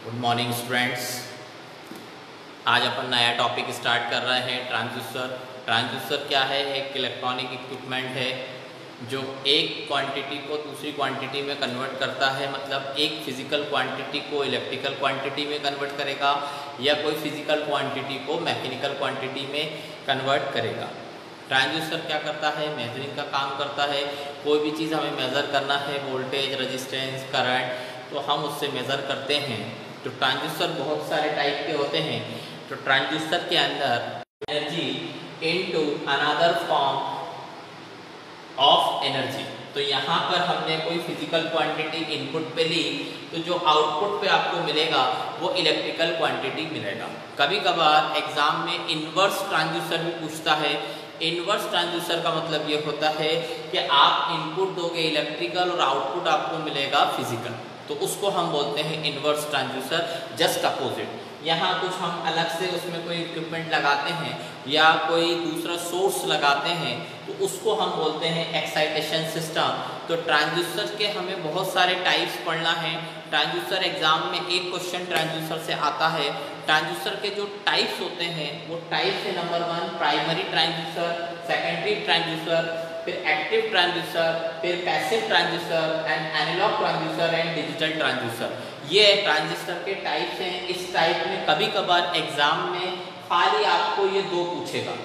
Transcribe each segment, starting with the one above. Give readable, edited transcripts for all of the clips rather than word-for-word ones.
Good morning students. आज अपन नया topic start कर रहे हैं ट्रांजिस्टर। ट्रांजिस्टर क्या है? एक इलेक्ट्रॉनिक इक्विपमेंट है जो एक क्वांटिटी को दूसरी क्वांटिटी में कन्वर्ट करता है। मतलब एक फिजिकल क्वांटिटी को इलेक्ट्रिकल क्वांटिटी में कन्वर्ट करेगा या कोई फिजिकल क्वांटिटी को मैकेनिकल क्वांटिटी में कन्वर्ट करेगा। ट्रांजिस्टर क्या करता है? मेजरिंग का काम करता है। कोई भी चीज़ हमें मेज़र करना है, वोल्टेज, रेजिस्टेंस, करंट, तो हम उससे मेज़र करते हैं। तो ट्रांजिस्टर बहुत सारे टाइप के होते हैं। तो ट्रांजिस्टर के अंदर energy into another form of energy. तो यहाँ पर हमने कोई फिजिकल क्वांटिटी इनपुट पे ली, तो जो आउटपुट पे आपको मिलेगा वो इलेक्ट्रिकल क्वांटिटी मिलेगा। कभी कभार एग्जाम में इन्वर्स ट्रांजिस्टर भी पूछता है। इन्वर्स ट्रांजिस्टर का मतलब ये होता है कि आप इनपुट दोगे इलेक्ट्रिकल और आउटपुट आपको मिलेगा फिजिकल, तो उसको हम बोलते हैं इन्वर्स ट्रांजिस्टर। जस्ट अपोजिट, यहाँ कुछ हम अलग से उसमें कोई इक्विपमेंट लगाते हैं या कोई दूसरा सोर्स लगाते हैं, तो उसको हम बोलते हैं एक्साइटेशन सिस्टम। तो ट्रांजिस्टर के हमें बहुत सारे टाइप्स पढ़ना है। ट्रांजिस्टर एग्जाम में एक क्वेश्चन ट्रांजिस्टर से आता है। ट्रांजिस्टर के जो टाइप्स होते हैं वो टाइप्स है, number 1 primary transistor, secondary transistor, फिर एक्टिव ट्रांजिस्टर, फिर passive transistor and analogue transistor and digital transistor. ये ट्रांजिस्टर के टाइप्स हैं। इस टाइप में कभी कभार एग्जाम में खाली आपको ये दो पूछेगा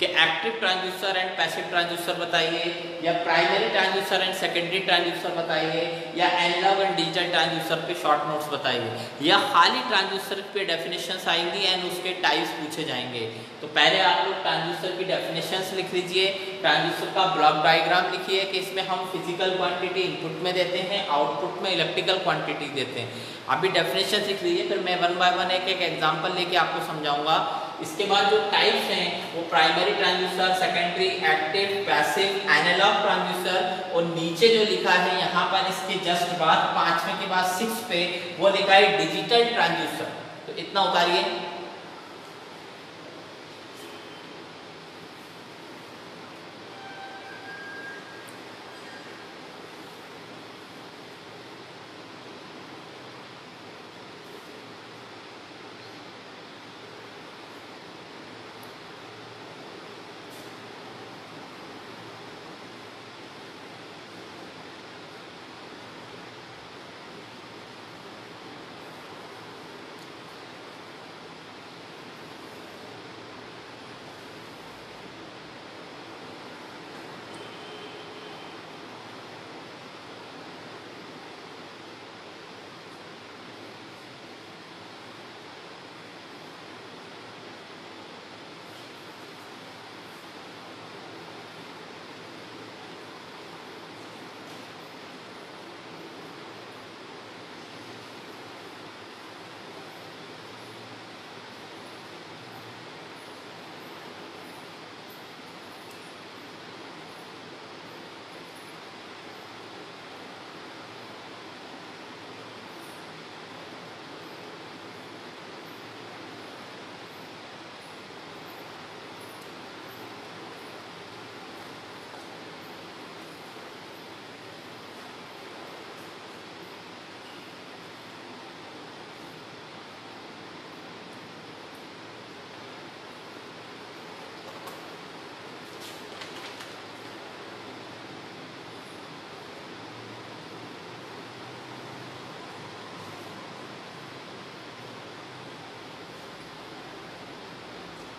कि active transistor and passive transistor बताइए, या primary transistor and secondary transistor बताइए, या एनालॉग एंड डिजिटल ट्रांजिस्टर पे शॉर्ट नोट्स बताइए, या खाली ट्रांजिस्टर पे डेफिनेशंस आएंगी एंड उसके टाइप्स पूछे जाएंगे। तो पहले आप लोग ट्रांजिस्टर की डेफिनेशंस लिख लीजिए। ट्रांजिस्टर का ब्लॉक डायग्राम लिखिए कि इसमें हम फिजिकल क्वांटिटी इनपुट में देते हैं, आउटपुट में इलेक्ट्रिकल क्वांटिटी देते हैं। अभी डेफिनेशंस लिख लीजिए, फिर मैं वन बाय वन एक एक एग्जाम्पल लेके आपको समझाऊंगा। इसके बाद जो टाइप्स हैं वो primary transistor, secondary, active, passive, analogue transistor, और नीचे जो लिखा है यहाँ पर इसके जस्ट बाद 5वें के बाद 6 पे वो लिखा है डिजिटल ट्रांजिस्टर। तो इतना उतारिए।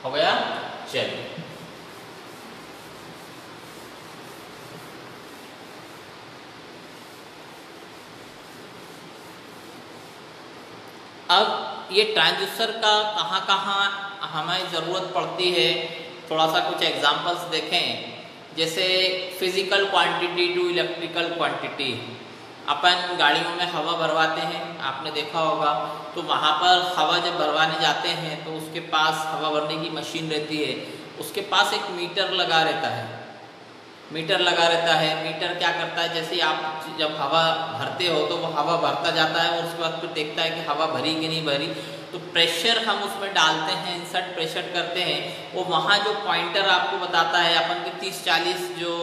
हो गया? चलिए, अब ये ट्रांजिस्टर का कहाँ कहाँ हमें ज़रूरत पड़ती है, थोड़ा सा कुछ एग्जांपल्स देखें। जैसे physical quantity to electrical quantity. अपन गाड़ियों में हवा भरवाते हैं, आपने देखा होगा, तो वहाँ पर हवा जब भरवाने जाते हैं तो उसके पास हवा भरने की मशीन रहती है, उसके पास एक मीटर लगा रहता है। मीटर क्या करता है, जैसे आप जब हवा भरते हो तो वो हवा भरता जाता है और उसके बाद फिर देखता है कि हवा भरी कि नहीं भरी, तो प्रेशर हम उसमें डालते हैं, इंसर्ट प्रेशर करते हैं, वो वहाँ जो पॉइंटर आपको बताता है अपन के 30-40 जो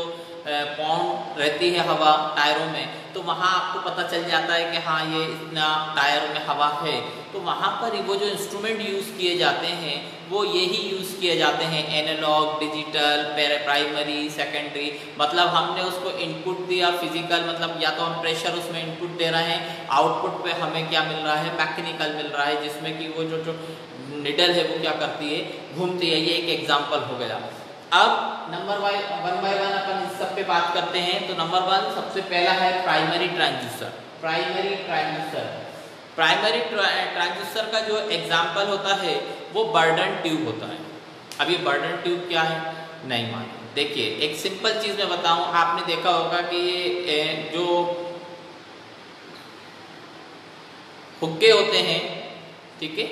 पॉन्ड रहती है हवा टायरों में, तो वहाँ आपको पता चल जाता है कि हाँ ये इतना टायर में हवा है। तो वहाँ पर वो जो इंस्ट्रूमेंट यूज़ किए जाते हैं वो यही यूज़ किए जाते हैं, एनालॉग, डिजिटल, प्राइमरी, सेकेंडरी। मतलब हमने उसको इनपुट दिया फिजिकल, मतलब या तो हम प्रेशर उसमें इनपुट दे रहे हैं, आउटपुट पे हमें क्या मिल रहा है, मैकेनिकल मिल रहा है, जिसमें कि वो जो निडल है वो क्या करती है, घूमती है। ये एक एग्जाम्पल हो गया। अब नंबर वन बाय वन अपन इस सब पे बात करते हैं। तो नंबर वन सबसे पहला है प्राइमरी ट्रांसड्यूसर। प्राइमरी ट्रांसड्यूसर का जो एग्जाम्पल होता है वो बर्डन ट्यूब होता है। अब ये बर्डन ट्यूब क्या है नहीं मालूम। देखिए एक सिंपल चीज मैं बताऊं, आपने देखा होगा कि ये जो हुक्के होते हैं, ठीक है,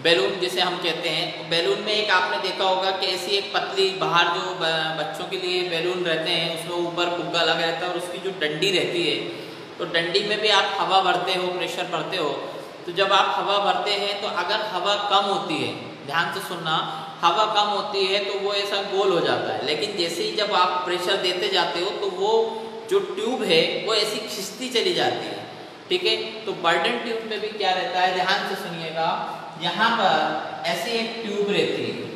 बैलून जिसे हम कहते हैं, बैलून में एक आपने देखा होगा कि ऐसी एक पतली बाहर जो बच्चों के लिए बैलून रहते हैं उसमें ऊपर फुग्गा लगा रहता है और उसकी जो डंडी रहती है, तो डंडी में भी आप हवा भरते हो, प्रेशर भरते हो। तो जब आप हवा भरते हैं तो अगर हवा कम होती है, ध्यान से सुनना, हवा कम होती है तो वो ऐसा गोल हो जाता है, लेकिन जैसे ही जब आप प्रेशर देते जाते हो तो वो जो ट्यूब है वो ऐसी खिंचती चली जाती है, ठीक है। तो बर्डन ट्यूब में भी क्या रहता है, ध्यान से सुनिएगा, यहाँ पर ऐसी एक ट्यूब रहती है।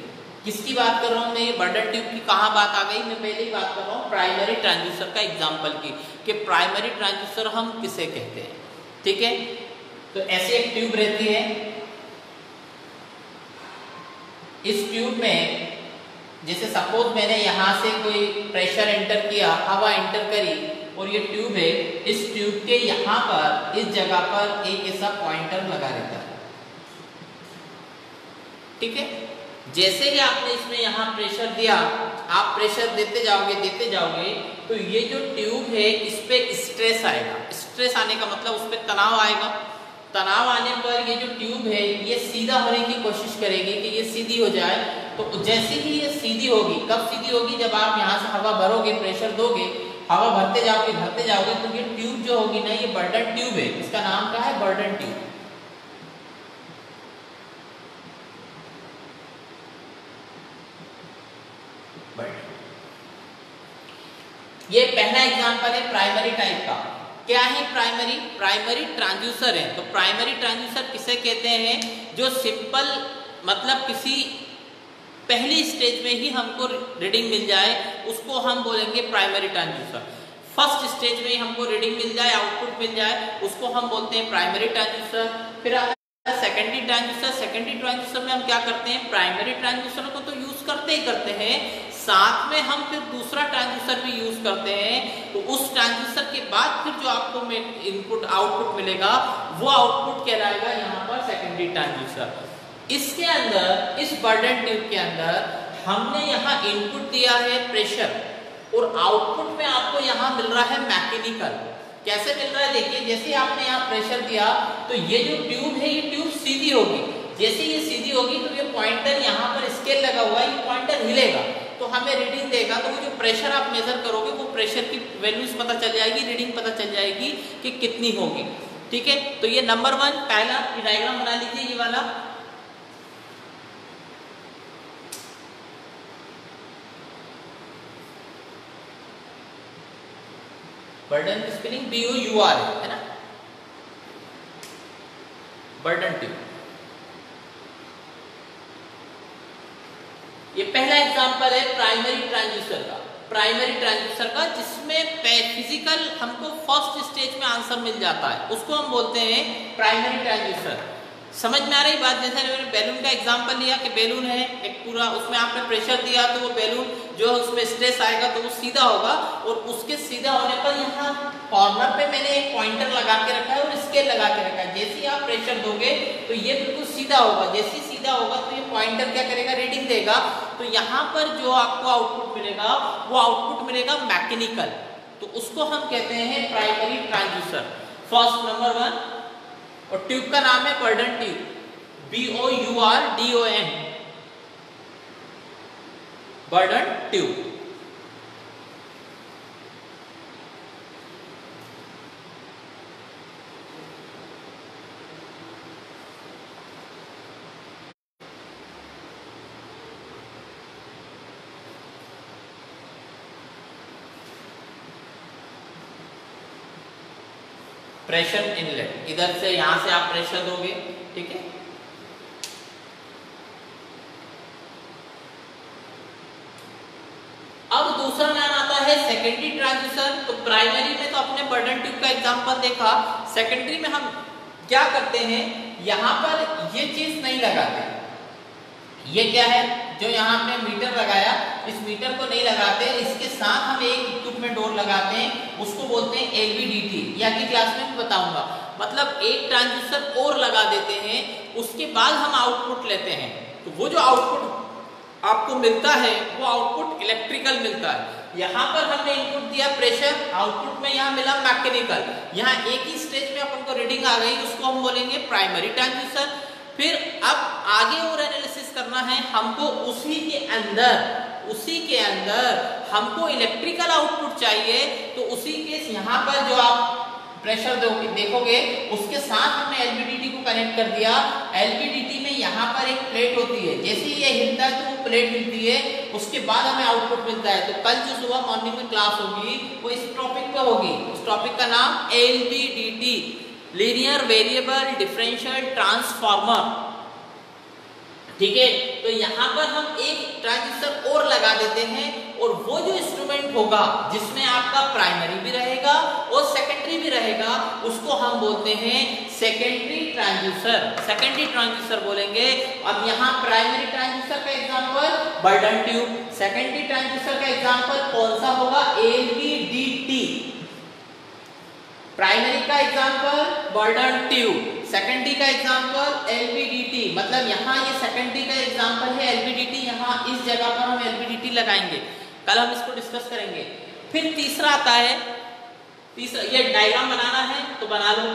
किसकी बात कर रहा हूँ मैं, ये बर्डन ट्यूब की कहाँ बात आ गई, मैं पहले ही बात कर रहा हूँ प्राइमरी ट्रांसड्यूसर का एग्जांपल की, कि प्राइमरी ट्रांसड्यूसर हम किसे कहते हैं, ठीक है। तो ऐसी एक ट्यूब रहती है, इस ट्यूब में जैसे सपोज मैंने यहाँ से कोई प्रेशर एंटर किया, हवा एंटर करी, और ये ट्यूब है, इस ट्यूब के यहाँ पर इस जगह पर एक ऐसा पॉइंटर लगा रहता है, ठीक है। जैसे ही आपने इसमें यहाँ प्रेशर दिया, आप प्रेशर देते जाओगे तो ये जो ट्यूब है इस पे स्ट्रेस आएगा। स्ट्रेस आने का मतलब उस पर तनाव आएगा। तनाव आने पर ये जो ट्यूब है ये सीधा होने की कोशिश करेगी कि ये सीधी हो जाए। तो जैसे ही ये सीधी होगी, कब सीधी होगी, जब आप यहाँ से हवा भरोगे, प्रेशर दोगे, हवा भरते जाओगे तो ये ट्यूब जो होगी ना, ये बर्डन ट्यूब है। इसका नाम क्या है, बर्डन ट्यूब। ये पहला एग्जांपल है प्राइमरी टाइप का। क्या है प्राइमरी ट्रांसड्यूसर है। तो प्राइमरी ट्रांसड्यूसर किसे कहते हैं, जो सिंपल मतलब किसी पहली स्टेज में ही हमको रीडिंग मिल जाए, उसको हम बोलेंगे प्राइमरी ट्रांसड्यूसर। फर्स्ट स्टेज में ही हमको रीडिंग मिल जाए, आउटपुट मिल जाए, उसको हम बोलते हैं प्राइमरी ट्रांसड्यूसर। फिर आता है सेकेंडरी ट्रांसड्यूसर। सेकेंडरी ट्रांसड्यूसर में हम क्या करते हैं, प्राइमरी ट्रांसड्यूसर को तो यूज करते हैं, साथ में हम फिर दूसरा ट्रांसड्यूसर भी यूज करते हैं। तो उस ट्रांसड्यूसर के बाद फिर जो आपको इनपुट आउटपुट मिलेगा वो आउटपुट कहलाएगा यहाँ पर सेकेंडरी ट्रांसड्यूसर। इसके अंदर, इस बर्डन ट्यूब के अंदर हमने यहाँ इनपुट दिया है प्रेशर, और आउटपुट में आपको यहाँ मिल रहा है मैकेनिकल। कैसे मिल रहा है, देखिए, जैसे आपने यहाँ प्रेशर दिया तो ये जो ट्यूब है ये ट्यूब सीधी होगी। जैसे ये सीधी होगी तो ये पॉइंटर यहाँ पर स्केल लगा हुआ है, ये पॉइंटर हिलेगा तो हमें रीडिंग देगा। तो वो जो प्रेशर आप मेजर करोगे वो प्रेशर की वैल्यूज पता चल जाएगी, रीडिंग पता चल जाएगी कि कितनी होगी, ठीक है। तो ये नंबर वन, पहला डायग्राम बना लीजिए, ये वाला। बर्डन स्पिनिंग BOUR है ना, बर्डन ट्यूब। ये पहला एग्जांपल है प्राइमरी ट्रांसड्यूसर का, जिसमें फिजिकल हमको फर्स्ट स्टेज में आंसर मिल जाता है, उसको हम बोलते हैं प्राइमरी ट्रांसड्यूसर। समझ में आ रही बात। जैसे मैंने बैलून का एग्जांपल लिया कि बैलून है एक पूरा, उसमें आपने प्रेशर दिया तो वो बैलून जो है उसमें स्ट्रेस आएगा तो वो सीधा होगा, और उसके सीधा होने पर यहाँ कॉर्नर पे मैंने एक पॉइंटर लगा के रखा है और स्केल लगा के रखा है। जैसे ही आप प्रेशर दोगे तो ये बिल्कुल सीधा होगा, जैसे सीधा होगा तो ये पॉइंटर क्या करेगा, रीडिंग देगा। तो यहाँ पर जो आपको आउटपुट मिलेगा वो आउटपुट मिलेगा मैकेनिकल, तो उसको हम कहते हैं primary transducer. First number one, और ट्यूब का नाम है burden tube, BOURDON, burden tube. Pressure inlet, इधर से यहां से आप प्रेशर दोगे, ठीक है। अब दूसरा नाम आता है सेकेंडरी ट्रांसड्यूसर। तो प्राइमरी में तो अपने बर्डन ट्यूब का एग्जांपल देखा, सेकेंडरी में हम क्या करते हैं, यहां पर ये चीज नहीं लगाते। ये क्या है, जो यहाँ पे मीटर लगाया, इस मीटर को नहीं लगाते, इसके साथ हम एक इक्विपमेंट और लगाते हैं, उसको बोलते हैं एलवीडीटी। या की क्लास में बताऊंगा। मतलब एक ट्रांसड्यूसर और लगा देते हैं, उसके बाद हम आउटपुट लेते हैं। तो वो जो आउटपुट आपको मिलता है वो आउटपुट इलेक्ट्रिकल मिलता है। यहाँ पर हमने इनपुट दिया प्रेशर, आउटपुट में यहाँ मिला मैकेनिकल। यहाँ एक ही स्टेज में अपन को रीडिंग आ गई, उसको हम बोलेंगे प्राइमरी ट्रांसड्यूसर। फिर अब आगे और एनालिसिस करना है हमको, उसी के अंदर हमको इलेक्ट्रिकल आउटपुट चाहिए। तो उसी के यहाँ पर जो आप प्रेशर देखोगे, उसके साथ हमने एलवीडीटी को कनेक्ट कर दिया। एलवीडीटी में यहाँ पर एक प्लेट होती है, जैसे ही ये हिलता है तो वो प्लेट हिलती है, उसके बाद हमें आउटपुट मिलता है। तो कल जो सुबह मॉर्निंग में क्लास होगी वो इस टॉपिक पे होगी। उस टॉपिक का नाम LVDT, linear variable differential transformer, ठीक है। तो यहाँ पर हम एक ट्रांजिस्टर और लगा देते हैं, और वो जो इंस्ट्रूमेंट होगा जिसमें आपका प्राइमरी भी रहेगा और सेकेंडरी भी रहेगा, उसको हम बोलते हैं सेकेंडरी ट्रांजिस्टर। सेकेंडरी ट्रांजिस्टर बोलेंगे। अब यहाँ प्राइमरी ट्रांजिस्टर का example burden tube, secondary transistor का एग्जांपल कौन सा होगा, एलवीडीटी। प्राइमरी का एग्जांपल बर्डन ट्यूब, सेकेंडरी का एग्जांपल एलवीडीटी। मतलब यहाँ ये सेकेंडरी का एग्जांपल है एलवीडीटी, यहाँ इस जगह पर हम एलवीडीटी लगाएंगे। कल हम इसको डिस्कस करेंगे। फिर तीसरा आता है, तीसरा ये डायग्राम बनाना है तो बना लो।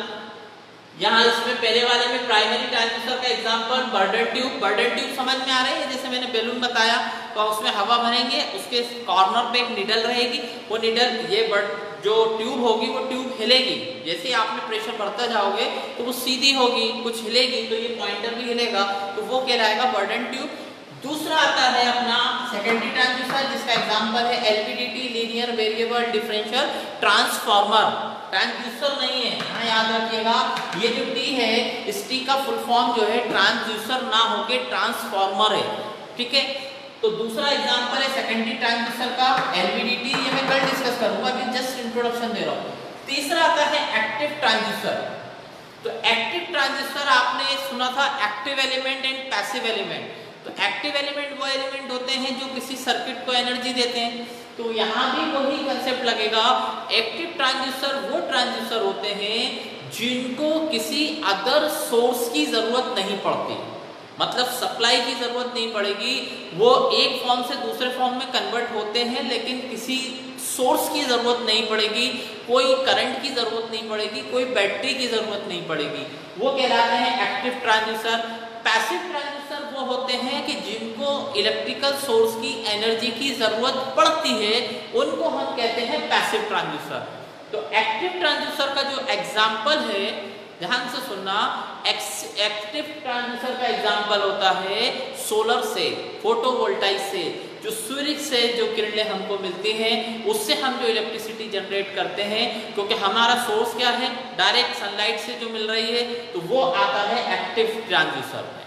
यहाँ इसमें पहले वाले में प्राइमरी ट्रांजिस्टर का example burden tube. Burden tube समझ में आ रही है, जैसे मैंने बैलून बताया, तो उसमें हवा भरेंगे, उसके कॉर्नर पे एक निडल रहेगी, वो निडल ये जो ट्यूब होगी वो ट्यूब हिलेगी। जैसे ही आपने प्रेशर बढ़ता जाओगे तो वो सीधी होगी, कुछ हिलेगी, तो ये पॉइंटर भी हिलेगा, तो वो कहलाएगा बर्डन ट्यूब। दूसरा आता है अपना सेकेंडरी ट्रांजिस्टर, जिसका एग्जांपल है LVDT, linear variable differential transformer. Transducer नहीं है, यहाँ याद रखिएगा, ये जो टी है, इस टी का फुल फॉर्म जो है ट्रांसड्यूसर ना होके ट्रांसफार्मर है, ठीक है। तो दूसरा एग्जांपल है सेकेंडरी ट्रांजिस्टर का एलवीडीटी, ये मैं कल डिस्कस करूंगा, अभी जस्ट इंट्रोडक्शन दे रहा हूँ। तीसरा आता है एक्टिव ट्रांजिस्टर। तो एक्टिव ट्रांजिस्टर आपने सुना था active element and passive element. तो एक्टिव एलिमेंट वो एलिमेंट होते हैं जो किसी सर्किट को एनर्जी देते हैं। तो यहाँ भी वही कंसेप्ट लगेगा। एक्टिव ट्रांजिस्टर वो ट्रांजिस्टर होते हैं जिनको किसी अदर सोर्स की जरूरत नहीं पड़ती, मतलब सप्लाई की जरूरत नहीं पड़ेगी। वो एक फॉर्म से दूसरे फॉर्म में कन्वर्ट होते हैं, लेकिन किसी सोर्स की जरूरत नहीं पड़ेगी, कोई करंट की जरूरत नहीं पड़ेगी, कोई बैटरी की जरूरत नहीं पड़ेगी, वो कहलाते हैं एक्टिव ट्रांजिस्टर। पैसिव ट्रांजिस्टर वो होते हैं कि जिनको इलेक्ट्रिकल सोर्स की एनर्जी की जरूरत पड़ती है, उनको हम कहते हैं पैसिव ट्रांजिस्टर। तो एक्टिव ट्रांजिस्टर का जो एग्जाम्पल है, ध्यान से सुनना, एक्टिव ट्रांजिस्टर का एग्जांपल होता है सोलर सेल, फोटोवोल्टाइक सेल। जो सूर्य से जो किरणें हमको मिलती हैं, उससे हम जो इलेक्ट्रिसिटी जनरेट करते हैं, क्योंकि हमारा सोर्स क्या है, डायरेक्ट सनलाइट से जो मिल रही है, तो वो आता है एक्टिव ट्रांजिस्टर में।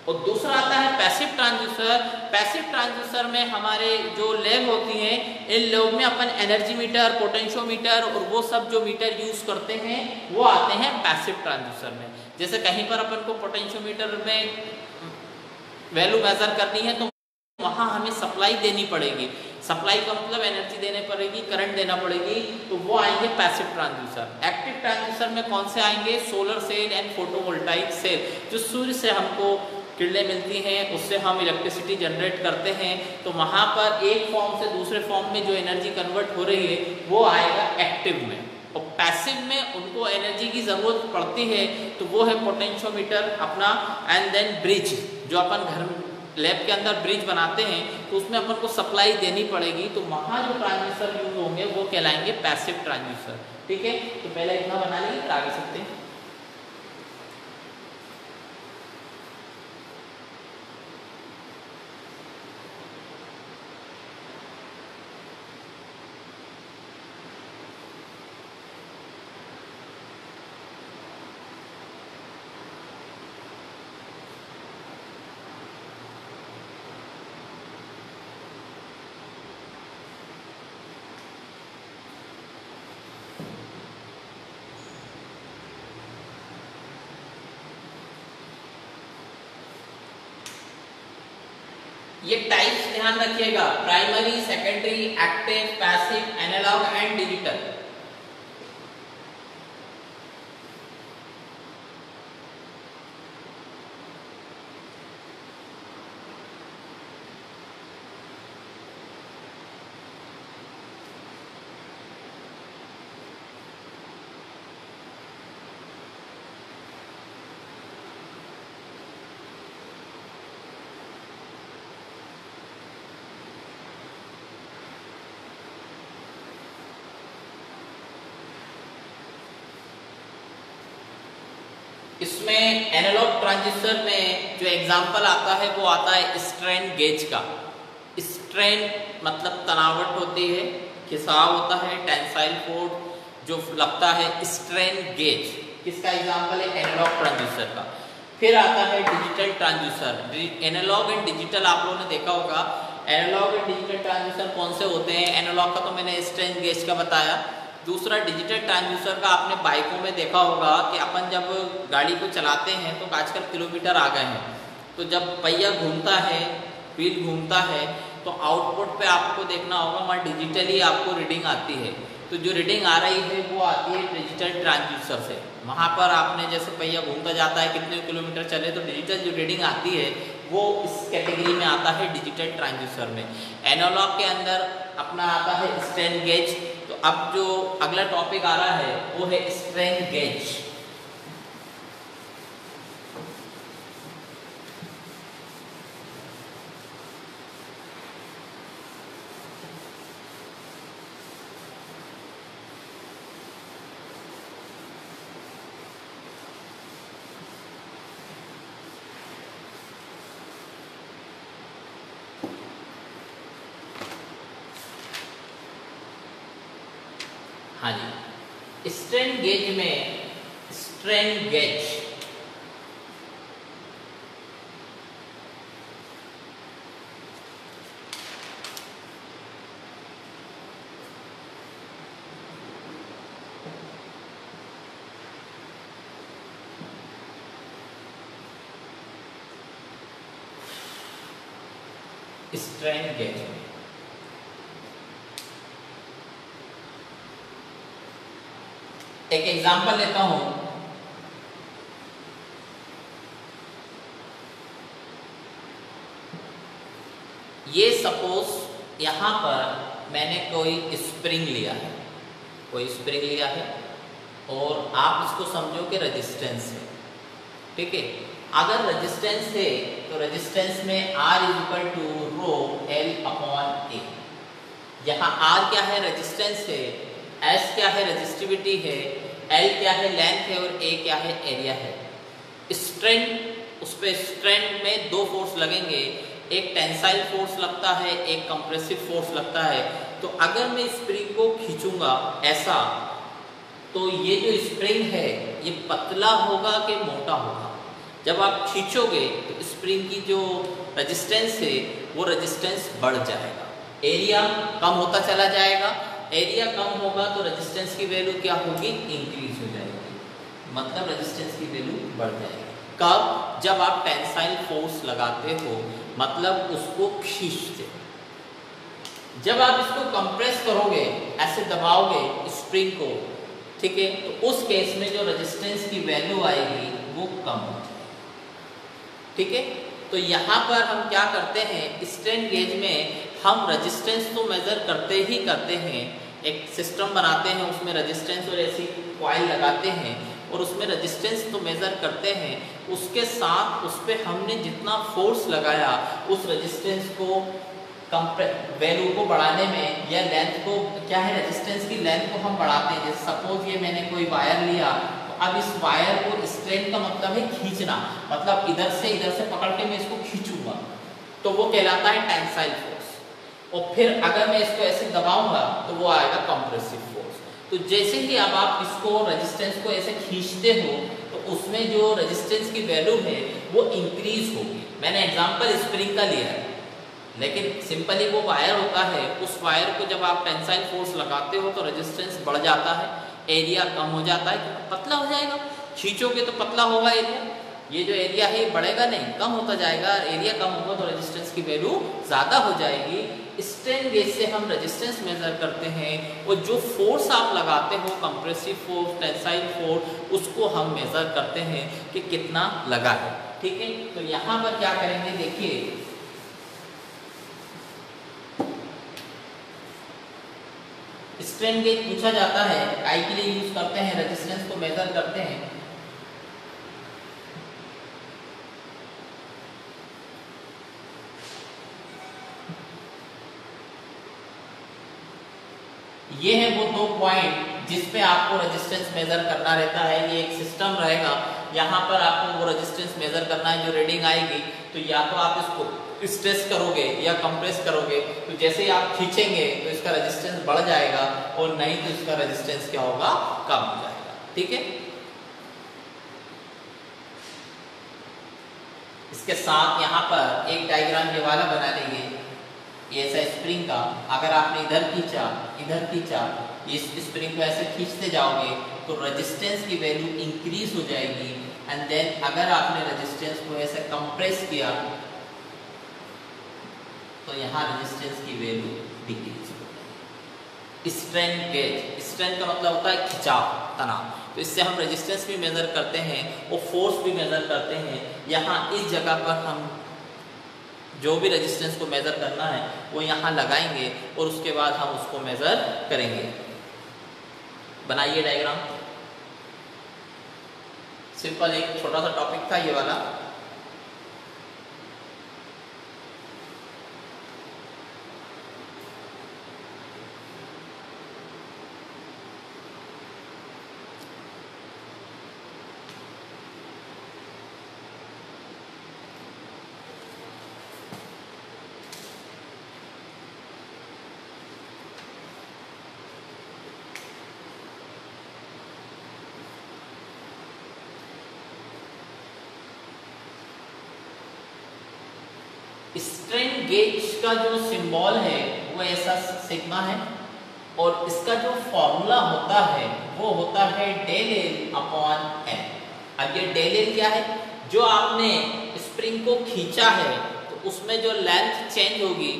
और दूसरा आता है पैसिव ट्रांजिस्टर। पैसिव ट्रांजिस्टर में हमारे जो लैब होती हैं, इन लैब में अपन एनर्जी मीटर, पोटेंशियोमीटर और वो सब जो मीटर यूज करते हैं, वो आते हैं पैसिव ट्रांजिस्टर में। जैसे कहीं पर अपन को पोटेंशियोमीटर में वैल्यू मेजर करनी है, तो वहाँ हमें सप्लाई देनी पड़ेगी। सप्लाई का मतलब एनर्जी देने पड़ेगी, करंट देना पड़ेगी, तो वो आएंगे पैसिव ट्रांजिस्टर। एक्टिव ट्रांजिस्टर में कौन से आएंगे, solar cell and photovoltaic cell. जो सूर्य से हमको किरणें मिलती हैं, उससे हम इलेक्ट्रिसिटी जनरेट करते हैं, तो वहाँ पर एक फॉर्म से दूसरे फॉर्म में जो एनर्जी कन्वर्ट हो रही है, वो आएगा एक्टिव में। और पैसिव में उनको एनर्जी की ज़रूरत पड़ती है, तो वो है पोटेंशियोमीटर अपना, एंड देन ब्रिज। जो अपन घर लैब के अंदर ब्रिज बनाते हैं, तो उसमें अपन को सप्लाई देनी पड़ेगी, तो वहाँ जो ट्रांजिस्टर यूज होंगे वो कहलाएंगे पैसिव ट्रांजिस्टर। ठीक है, तो पहले इतना बना लीजिए, फिर आगे सकते हैं। ये टाइप्स ध्यान रखिएगा, primary, secondary, active, passive, analogue and digital. इसमें एनालॉग ट्रांजिस्टर में जो एग्जांपल आता है वो आता है स्ट्रेन गेज का। स्ट्रेन मतलब तनावट होती है, खिंचाव होता है, टेंसाइल फोर्स जो लगता है, स्ट्रेन गेज किसका एग्जांपल है, एनालॉग ट्रांजिस्टर का। फिर आता है digital transistor. Analogue and digital आप लोगों ने देखा होगा। एनालॉग एंड डिजिटल ट्रांजिस्टर कौन से होते हैं? एनालॉग का तो मैंने स्ट्रेन गेज का बताया। दूसरा डिजिटल ट्रांजिस्टर का आपने बाइकों में देखा होगा कि अपन जब गाड़ी को चलाते हैं तो आजकल किलोमीटर आ गए हैं, तो जब पहिया घूमता है, व्हील घूमता है, तो आउटपुट पे आपको देखना होगा वहाँ डिजिटली आपको रीडिंग आती है। तो जो रीडिंग आ रही है वो आती है डिजिटल ट्रांजिस्टर से। वहाँ पर आपने जैसे पहिया घूमता जाता है, कितने किलोमीटर चले, तो डिजिटल जो रीडिंग आती है वो इस कैटेगरी में आता है डिजिटल ट्रांजिस्टर में। एनालॉग के अंदर अपना आता है स्ट्रेन गेज। तो अब जो अगला टॉपिक आ रहा है वो है स्ट्रेन गेज। हाँ जी, स्ट्रेन गेज में स्ट्रेन गेज स्ट्रेन गेज में एक एग्जांपल लेता हूं। ये सपोज यहां पर मैंने कोई स्प्रिंग लिया है, और आप इसको समझो कि रेजिस्टेंस है, ठीक है। अगर रेजिस्टेंस है तो रेजिस्टेंस में R equal to rho L upon A। यहाँ R क्या है, रेजिस्टेंस है, S क्या है, रेजिस्टिविटी है, L क्या है, लेंथ है, और A क्या है, एरिया है। स्ट्रेन, उस पे स्ट्रेन में दो फोर्स लगेंगे, एक टेंसाइल फोर्स लगता है, एक कंप्रेसिव फोर्स लगता है। तो अगर मैं स्प्रिंग को खींचूंगा ऐसा, तो ये जो स्प्रिंग है ये पतला होगा कि मोटा होगा? जब आप खींचोगे तो स्प्रिंग की जो रेजिस्टेंस है वो रेजिस्टेंस बढ़ जाएगा, एरिया कम होता चला जाएगा। एरिया कम होगा तो रेजिस्टेंस की वैल्यू क्या होगी, इंक्रीज हो जाएगी, मतलब रेजिस्टेंस की वैल्यू बढ़ जाएगी। कब? जब आप टेंसाइल फोर्स लगाते हो, मतलब उसको खींचते। जब आप इसको कंप्रेस करोगे, ऐसे दबाओगे स्प्रिंग को, ठीक है, तो उस केस में जो रेजिस्टेंस की वैल्यू आएगी वो कम हो जाएगी, ठीक है। तो यहाँ पर हम क्या करते हैं, स्ट्रेन गेज में हम रेजिस्टेंस तो मेजर करते ही करते हैं। एक सिस्टम बनाते हैं, उसमें रेजिस्टेंस और ऐसी कॉइल लगाते हैं और उसमें रेजिस्टेंस तो मेजर करते हैं, उसके साथ उस पर हमने जितना फोर्स लगाया उस रेजिस्टेंस को वैल्यू को बढ़ाने में, या लेंथ को, क्या है, रेजिस्टेंस की लेंथ को हम बढ़ाते हैं। जैसे सपोज ये मैंने कोई वायर लिया, अब इस वायर को, स्ट्रेन का मतलब है खींचना, मतलब इधर से पकड़ के मैं इसको खींचूंगा, तो वो कहलाता है टेंसाइल फोर्स। और फिर अगर मैं इसको ऐसे दबाऊंगा तो वो आएगा कंप्रेसिव फोर्स। तो जैसे ही अब आप इसको रेजिस्टेंस को ऐसे खींचते हो तो उसमें जो रेजिस्टेंस की वैल्यू है वो इंक्रीज होगी। मैंने एग्जांपल स्प्रिंग का लिया है, लेकिन सिंपली वो वायर होता है, उस वायर को जब आप टेंसाइल फोर्स लगाते हो तो रेजिस्टेंस बढ़ जाता है, एरिया कम हो जाता है, पतला हो जाएगा। खींचोगे तो पतला होगा एरिया, ये जो एरिया है ये बढ़ेगा नहीं, कम होता जाएगा। एरिया कम होगा तो रेजिस्टेंस की वैल्यू ज़्यादा हो जाएगी। स्ट्रेन गेज से हम रेजिस्टेंस मेजर करते हैं और जो फोर्स आप लगाते हो, कंप्रेसिव फोर्स, टेंसाइल फोर्स, उसको हम मेजर करते हैं कि कितना लगा है। ठीक है, तो यहाँ पर क्या करेंगे, देखिए स्ट्रेन गेज पूछा जाता है, काई के लिए यूज करते हैं, रेजिस्टेंस को मेजर करते हैं। ये है वो दो पॉइंट जिस पे आपको रेजिस्टेंस मेजर करना रहता है। ये एक सिस्टम रहेगा, यहाँ पर आपको वो रेजिस्टेंस मेजर करना है, जो रीडिंग आएगी तो या तो आप इसको स्ट्रेस करोगे या कंप्रेस करोगे, तो जैसे ही आप खींचेंगे तो इसका रेजिस्टेंस बढ़ जाएगा और नहीं तो इसका रेजिस्टेंस क्या होगा, कम हो जाएगा। ठीक है, इसके साथ यहाँ पर एक डायग्राम ये वाला बना लेंगे, ये ऐसा स्प्रिंग का, अगर आपने इधर खींचा, इस स्प्रिंग को ऐसे खींचते जाओगे तो रेजिस्टेंस की वैल्यू इंक्रीज हो जाएगी। एंड देन अगर आपने रेजिस्टेंस को ऐसे कंप्रेस किया तो यहाँ रेजिस्टेंस की वैल्यू डिक्रीज हो जाएगी। स्ट्रेन गेज, स्ट्रेन का मतलब होता है खिंचाव, तनाव, तो इससे हम रेजिस्टेंस भी मेजर करते हैं और फोर्स भी मेजर करते हैं। यहाँ इस जगह पर हम जो भी रेजिस्टेंस को मेजर करना है वो यहाँ लगाएंगे और उसके बाद हम उसको मेजर करेंगे। बनाइए डायग्राम, सिंपल एक छोटा सा टॉपिक था ये वाला। स्ट्रेन गेज का जो सिंबल है वो ऐसा सिग्मा है और इसका जो फॉर्मूला होता है वो होता है डेल एल अपॉन एल। अब ये डेल एल क्या है, जो आपने स्प्रिंग को खींचा है तो उसमें जो लेंथ चेंज होगी,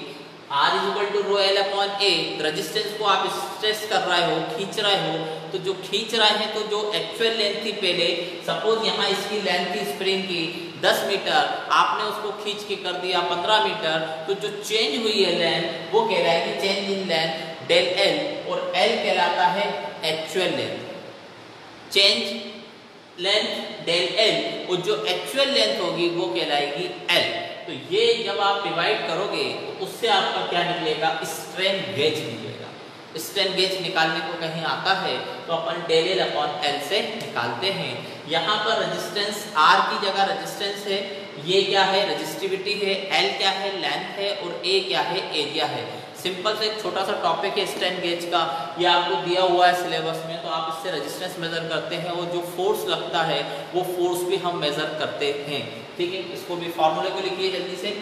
R equal to rho L upon A, resistance को आप स्ट्रेस कर रहे हो, खींच रहे हो, तो जो खींच रहे हैं तो जो एक्चुअल लेंथ थी पहले, सपोज यहाँ इसकी लेंथ थी स्प्रिंग की 10 मीटर, आपने उसको खींच के कर दिया 15 मीटर, तो जो चेंज हुई है लेंथ वो कहलाएगी change in length del L, और एल कहलाता है actual length. Change length del L और जो एक्चुअल लेंथ होगी वो कहलाएगी एल। तो ये जब आप डिवाइड करोगे तो उससे आपका क्या निकलेगा, स्ट्रेन गेज निकलेगा। स्ट्रेन गेज निकालने को कहीं आता है तो अपन डेल एल अपॉन एल से निकालते हैं। यहाँ पर रेजिस्टेंस R की जगह रेजिस्टेंस है, ये क्या है, रेजिस्टिविटी है, L क्या है, लेंथ है, और A क्या है, एरिया है। सिंपल से एक छोटा सा टॉपिक है स्ट्रेन गेज का, ये आपको दिया हुआ है सिलेबस में, तो आप इससे रेजिस्टेंस मेजर करते हैं और जो फोर्स लगता है वो फोर्स भी हम मेजर करते हैं। ठीक है, इसको भी फॉर्मूले को लिखिए जल्दी से।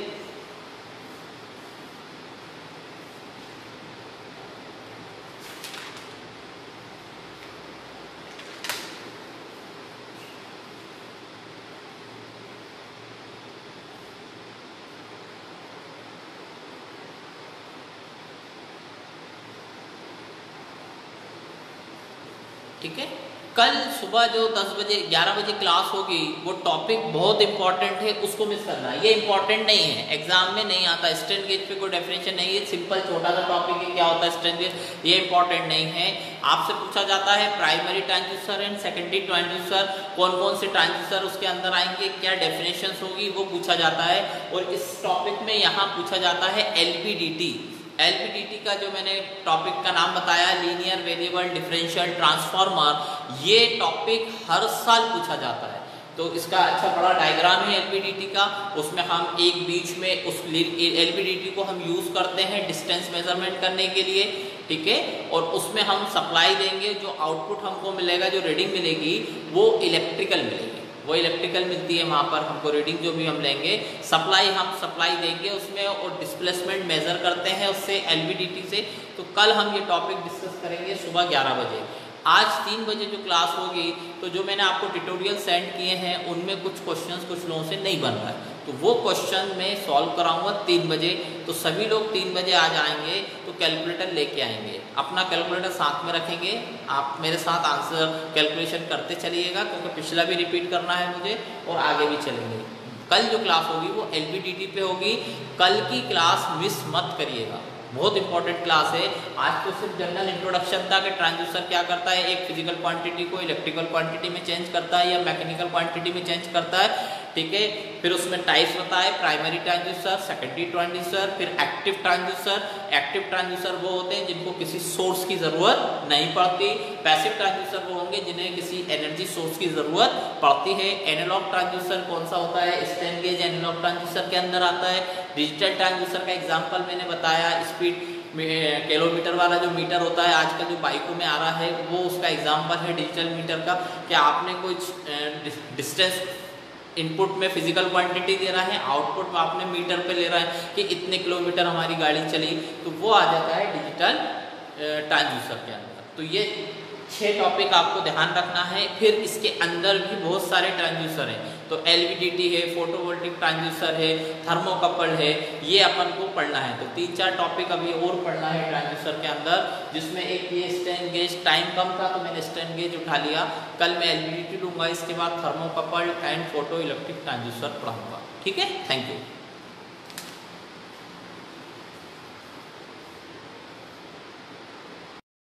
ठीक है, कल सुबह जो 10 बजे 11 बजे क्लास होगी वो टॉपिक बहुत इंपॉर्टेंट है, उसको मिस करना। ये इंपॉर्टेंट नहीं है, एग्जाम में नहीं आता। स्ट्रेन गेज पे कोई डेफिनेशन नहीं है, सिंपल छोटा सा टॉपिक है क्या होता है स्ट्रेन गेज, ये इंपॉर्टेंट नहीं है। आपसे पूछा जाता है primary transducer and secondary transducer, कौन कौन से ट्रांसड्यूसर उसके अंदर आएंगे, क्या डेफिनेशन होगी, वो पूछा जाता है। और इस टॉपिक में यहाँ पूछा जाता है LVDT। LVDT का जो मैंने टॉपिक का नाम बताया, लीनियर वेरिएबल डिफरेंशियल ट्रांसफॉर्मर, ये टॉपिक हर साल पूछा जाता है। तो इसका अच्छा बड़ा डायग्राम है LVDT का, उसमें हम एक बीच में उस LVDT को हम यूज करते हैं डिस्टेंस मेजरमेंट करने के लिए। ठीक है, और उसमें हम सप्लाई देंगे, जो आउटपुट हमको मिलेगा, जो रीडिंग मिलेगी वो इलेक्ट्रिकल मिलेगी, वो इलेक्ट्रिकल मिलती है वहाँ पर हमको रीडिंग जो भी हम लेंगे। सप्लाई हम सप्लाई देंगे उसमें और डिस्प्लेसमेंट मेजर करते हैं उससे LVDT से। तो कल हम ये टॉपिक डिस्कस करेंगे सुबह 11 बजे। आज 3 बजे जो क्लास होगी तो जो मैंने आपको ट्यूटोरियल सेंड किए हैं उनमें कुछ क्वेश्चंस कुछ लोगों से नहीं बन रहा है, तो वो क्वेश्चन मैं सॉल्व कराऊंगा 3 बजे। तो सभी लोग 3 बजे आ जाएंगे तो कैलकुलेटर लेके आएंगे, अपना कैलकुलेटर साथ में रखेंगे, आप मेरे साथ आंसर कैलकुलेशन करते चलिएगा क्योंकि पिछला भी रिपीट करना है मुझे और आगे भी चलेंगे। कल जो क्लास होगी वो LVDT पे होगी, कल की क्लास मिस मत करिएगा, बहुत इंपॉर्टेंट क्लास है। आज तो सिर्फ जनरल इंट्रोडक्शन था कि ट्रांसड्यूसर क्या करता है, एक फिजिकल क्वांटिटी को इलेक्ट्रिकल क्वांटिटी में चेंज करता है या मैकेनिकल क्वांटिटी में चेंज करता है, ठीक है। फिर उसमें टाइप्स बताए, प्राइमरी ट्रांसड्यूसर, सेकेंडरी ट्रांसड्यूसर, फिर एक्टिव ट्रांसड्यूसर। एक्टिव ट्रांसड्यूसर वो होते हैं जिनको किसी सोर्स की जरूरत नहीं पड़ती, पैसिव ट्रांसड्यूसर वो होंगे जिन्हें किसी एनर्जी सोर्स की जरूरत पड़ती है। एनालॉग ट्रांसड्यूसर कौन सा होता है, स्ट्रेन गेज एनालॉग ट्रांसड्यूसर के अंदर आता है। डिजिटल ट्रांसड्यूसर का एग्जांपल मैंने बताया, स्पीड किलोमीटर वाला जो मीटर होता है आजकल जो बाइकों में आ रहा है वो उसका एग्जांपल है डिजिटल मीटर का। क्या आपने कुछ डिस्टेंस इनपुट में फिजिकल क्वांटिटी दे रहा है, आउटपुट में आपने मीटर पे ले रहा है कि इतने किलोमीटर हमारी गाड़ी चली, तो वो आ जाता है डिजिटल ट्रांसड्यूसर के अंदर। तो ये 6 टॉपिक आपको ध्यान रखना है। फिर इसके अंदर भी बहुत सारे ट्रांसड्यूसर हैं, तो LVDT है, फोटोवोल्टिक ट्रांसड्यूसर है, थर्मोकपल है, ये अपन को पढ़ना है। तो 3-4 टॉपिक अभी और पढ़ना है ट्रांसड्यूसर के अंदर, जिसमें एक ये स्ट्रेन गेज, टाइम कम था तो मैंने स्ट्रेन गेज उठा लिया। कल मैं LVDT लूँगा, इसके बाद thermocouple and photo electric transducer पढ़ाऊँगा, ठीक है। Thank you.